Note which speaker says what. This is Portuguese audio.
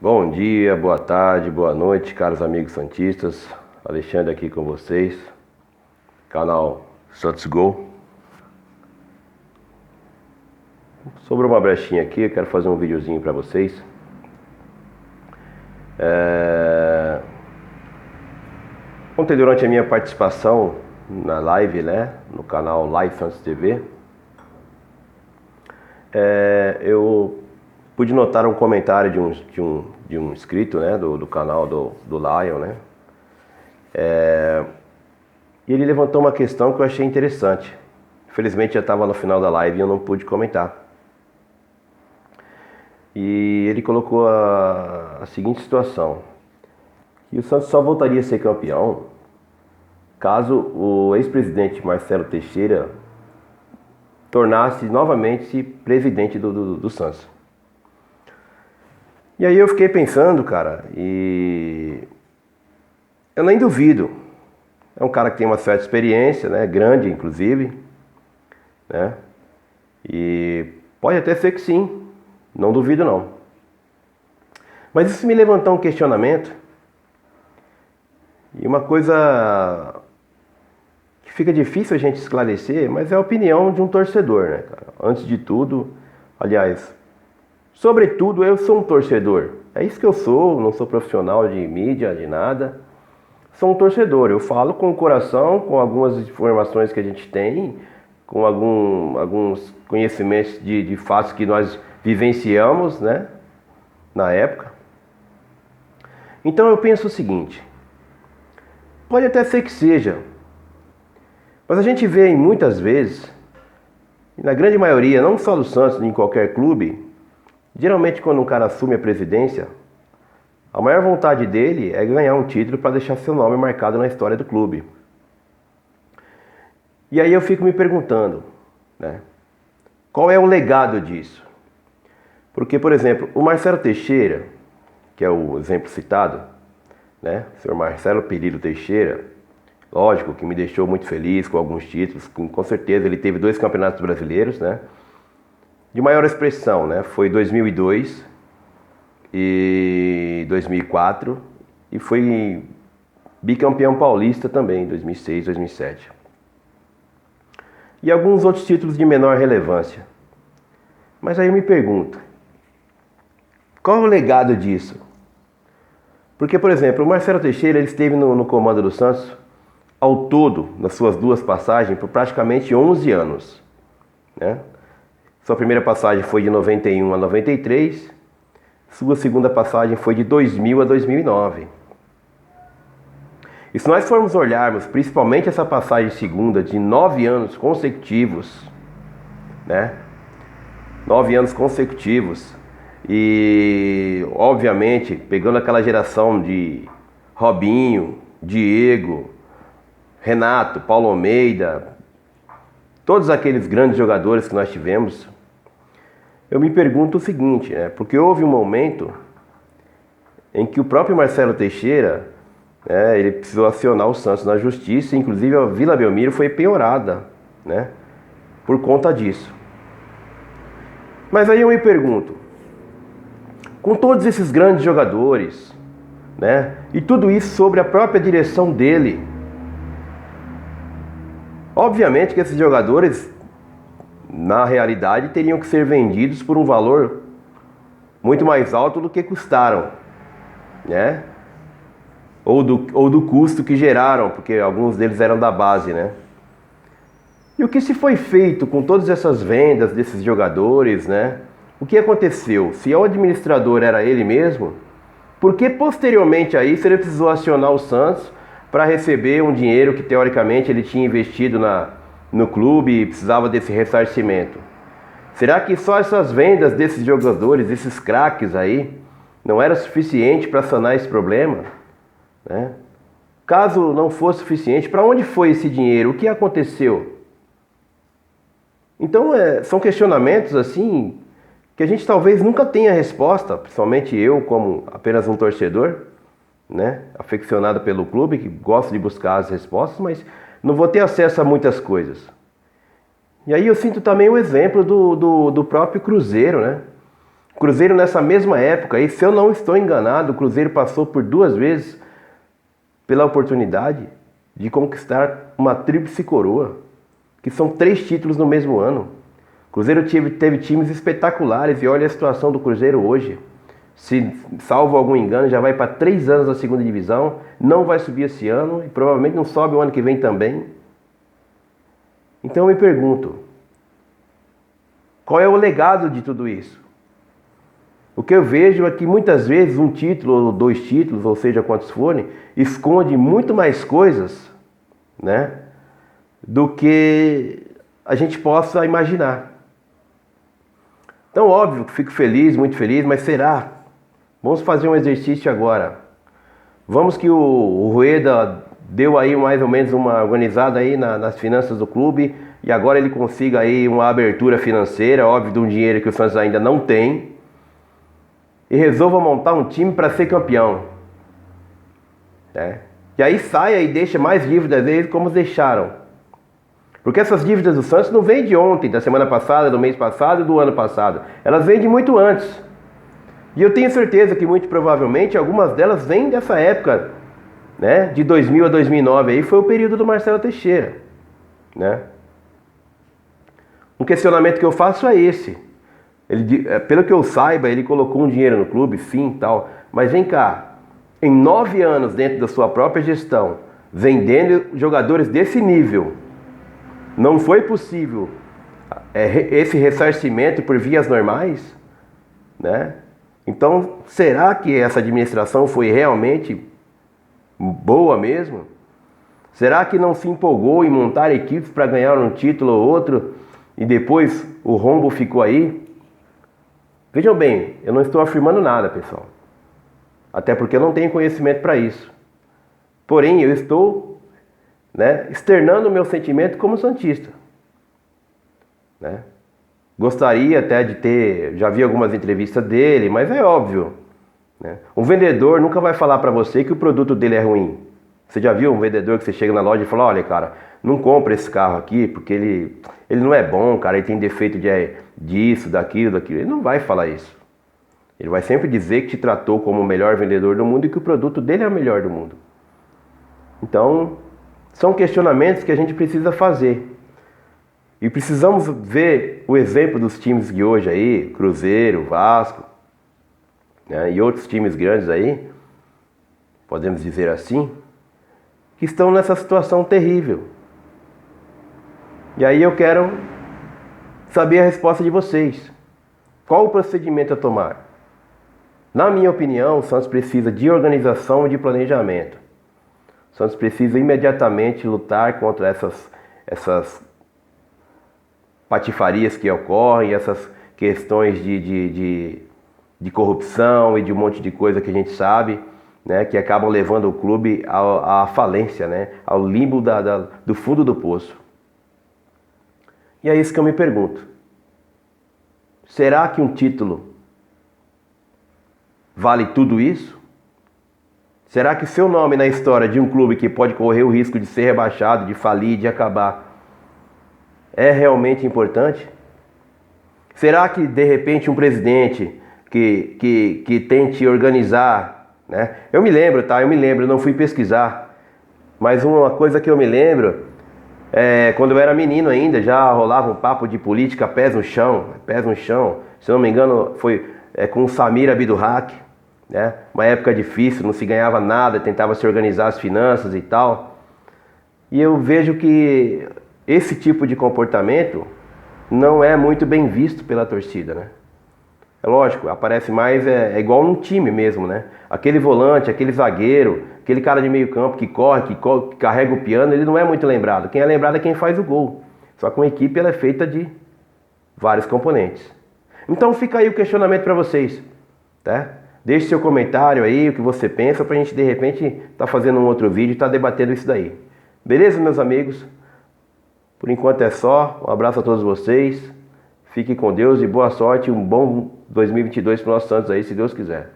Speaker 1: Bom dia, boa tarde, boa noite, caros amigos santistas. Alexandre aqui com vocês, canal Santos Gol. Sobre uma brechinha aqui, eu quero fazer um videozinho para vocês. Ontem, durante a minha participação na live, no canal Live Santos TV, eu pude notar um comentário de um inscrito, do canal do Lion, e ele levantou uma questão que eu achei interessante. Infelizmente já estava no final da live e eu não pude comentar. E ele colocou a seguinte situação: que o Santos só voltaria a ser campeão caso o ex-presidente Marcelo Teixeira tornasse novamente presidente do Santos. E aí eu fiquei pensando, cara, e eu nem duvido. É um cara que tem uma certa experiência, grande inclusive, e pode até ser que sim, não duvido não. Mas isso me levantou um questionamento e uma coisa que fica difícil a gente esclarecer, mas é a opinião de um torcedor, cara? Antes de tudo, aliás, sobretudo eu sou um torcedor. É isso que eu sou, não sou profissional de mídia, de nada. Sou um torcedor, eu falo com o coração, com algumas informações que a gente tem, com alguns conhecimentos de fatos que nós vivenciamos, na época. Então eu penso o seguinte: pode até ser que seja, mas a gente vê muitas vezes, e na grande maioria, não só do Santos, em qualquer clube, geralmente quando um cara assume a presidência, a maior vontade dele é ganhar um título para deixar seu nome marcado na história do clube. E aí eu fico me perguntando, qual é o legado disso? Porque, por exemplo, o Marcelo Teixeira, que é o exemplo citado, o senhor Marcelo Perillo Teixeira, lógico que me deixou muito feliz com alguns títulos, com certeza ele teve 2 campeonatos brasileiros, de maior expressão, foi 2002 e 2004, e foi bicampeão paulista também, 2006, 2007. E alguns outros títulos de menor relevância. Mas aí eu me pergunto, qual é o legado disso? Porque, por exemplo, o Marcelo Teixeira ele esteve no comando do Santos ao todo, nas suas 2 passagens, por praticamente 11 anos. Sua primeira passagem foi de 91 a 93, sua segunda passagem foi de 2000 a 2009. E se nós formos olharmos, principalmente essa passagem segunda de 9 anos consecutivos, 9 anos consecutivos, e obviamente pegando aquela geração de Robinho, Diego, Renato, Paulo Almeida, todos aqueles grandes jogadores que nós tivemos, eu me pergunto o seguinte, porque houve um momento em que o próprio Marcelo Teixeira, ele precisou acionar o Santos na justiça, inclusive a Vila Belmiro foi penhorada, por conta disso. Mas aí eu me pergunto, com todos esses grandes jogadores, e tudo isso sobre a própria direção dele, obviamente que esses jogadores, na realidade, teriam que ser vendidos por um valor muito mais alto do que custaram, ou do custo que geraram, porque alguns deles eram da base, E o que se foi feito com todas essas vendas desses jogadores, O que aconteceu? Se o administrador era ele mesmo, por que posteriormente a isso ele precisou acionar o Santos para receber um dinheiro que teoricamente ele tinha investido no clube e precisava desse ressarcimento? Será que só essas vendas desses jogadores, esses craques aí, não era suficiente para sanar esse problema? Caso não fosse suficiente, para onde foi esse dinheiro? O que aconteceu? Então são questionamentos assim que a gente talvez nunca tenha resposta, principalmente eu como apenas um torcedor, aficionado pelo clube, que gosta de buscar as respostas, mas não vou ter acesso a muitas coisas. E aí eu sinto também o exemplo do próprio Cruzeiro, O Cruzeiro nessa mesma época, e se eu não estou enganado, o Cruzeiro passou por 2 vezes pela oportunidade de conquistar uma tríplice coroa, que são 3 títulos no mesmo ano. O Cruzeiro teve times espetaculares e olha a situação do Cruzeiro hoje. Se salvo algum engano, já vai para 3 anos na segunda divisão, não vai subir esse ano e provavelmente não sobe o ano que vem também. Então eu me pergunto, qual é o legado de tudo isso? O que eu vejo é que muitas vezes um título ou 2 títulos, ou seja, quantos forem, esconde muito mais coisas, né, do que a gente possa imaginar. Então, óbvio que fico feliz, muito feliz, mas será? Vamos fazer um exercício agora. Vamos que o Rueda deu aí mais ou menos uma organizada aí nas finanças do clube e agora ele consiga aí uma abertura financeira, óbvio, de um dinheiro que o Santos ainda não tem, e resolva montar um time para ser campeão. E aí saia e deixa mais dívidas deles como deixaram. Porque essas dívidas do Santos não vêm de ontem, da semana passada, do mês passado e do ano passado. Elas vêm de muito antes. E eu tenho certeza que muito provavelmente algumas delas vêm dessa época, né, de 2000 a 2009. Aí foi o período do Marcelo Teixeira, né? Um questionamento que eu faço é esse. Pelo que eu saiba, ele colocou um dinheiro no clube, sim, tal. Mas vem cá, em 9 anos dentro da sua própria gestão, vendendo jogadores desse nível, não foi possível esse ressarcimento por vias normais, né? Então, será que essa administração foi realmente boa mesmo? Será que não se empolgou em montar equipes para ganhar um título ou outro e depois o rombo ficou aí? Vejam bem, eu não estou afirmando nada, pessoal. Até porque eu não tenho conhecimento para isso. Porém, eu estou, né, externando o meu sentimento como santista, né? Gostaria até de ter, já vi algumas entrevistas dele, mas é óbvio, né? Um vendedor nunca vai falar para você que o produto dele é ruim. Você já viu um vendedor que você chega na loja e fala, olha cara, não compra esse carro aqui porque ele não é bom, cara, ele tem defeito disso, daquilo. Ele não vai falar isso. Ele vai sempre dizer que te tratou como o melhor vendedor do mundo e que o produto dele é o melhor do mundo. Então, são questionamentos que a gente precisa fazer. E precisamos ver o exemplo dos times de hoje aí, Cruzeiro, Vasco, né, e outros times grandes aí, podemos dizer assim, que estão nessa situação terrível. E aí eu quero saber a resposta de vocês. Qual o procedimento a tomar? Na minha opinião, o Santos precisa de organização e de planejamento. O Santos precisa imediatamente lutar contra essas patifarias que ocorrem, essas questões de corrupção e de um monte de coisa que a gente sabe, né, que acabam levando o clube à falência, né, ao limbo do fundo do poço. E é isso que eu me pergunto. Será que um título vale tudo isso? Será que seu nome na história de um clube que pode correr o risco de ser rebaixado, de falir, de acabar, é realmente importante? Será que de repente um presidente que tente organizar, né? Eu me lembro, eu não fui pesquisar, mas uma coisa que eu me lembro quando eu era menino ainda, já rolava um papo de política pés no chão, se não me engano foi com o Samir Abdurrak, né? Uma época difícil, não se ganhava nada, tentava se organizar as finanças e tal. E eu vejo que esse tipo de comportamento não é muito bem visto pela torcida, né? É lógico, aparece mais, é igual num time mesmo, né? Aquele volante, aquele zagueiro, aquele cara de meio campo que corre, que carrega o piano, ele não é muito lembrado. Quem é lembrado é quem faz o gol. Só que uma equipe ela é feita de vários componentes. Então fica aí o questionamento para vocês, tá? Deixe seu comentário aí, o que você pensa, pra gente de repente tá fazendo um outro vídeo e tá debatendo isso daí. Beleza, meus amigos? Por enquanto é só. Um abraço a todos vocês. Fiquem com Deus e boa sorte. Um bom 2022 para o nosso Santos aí, se Deus quiser.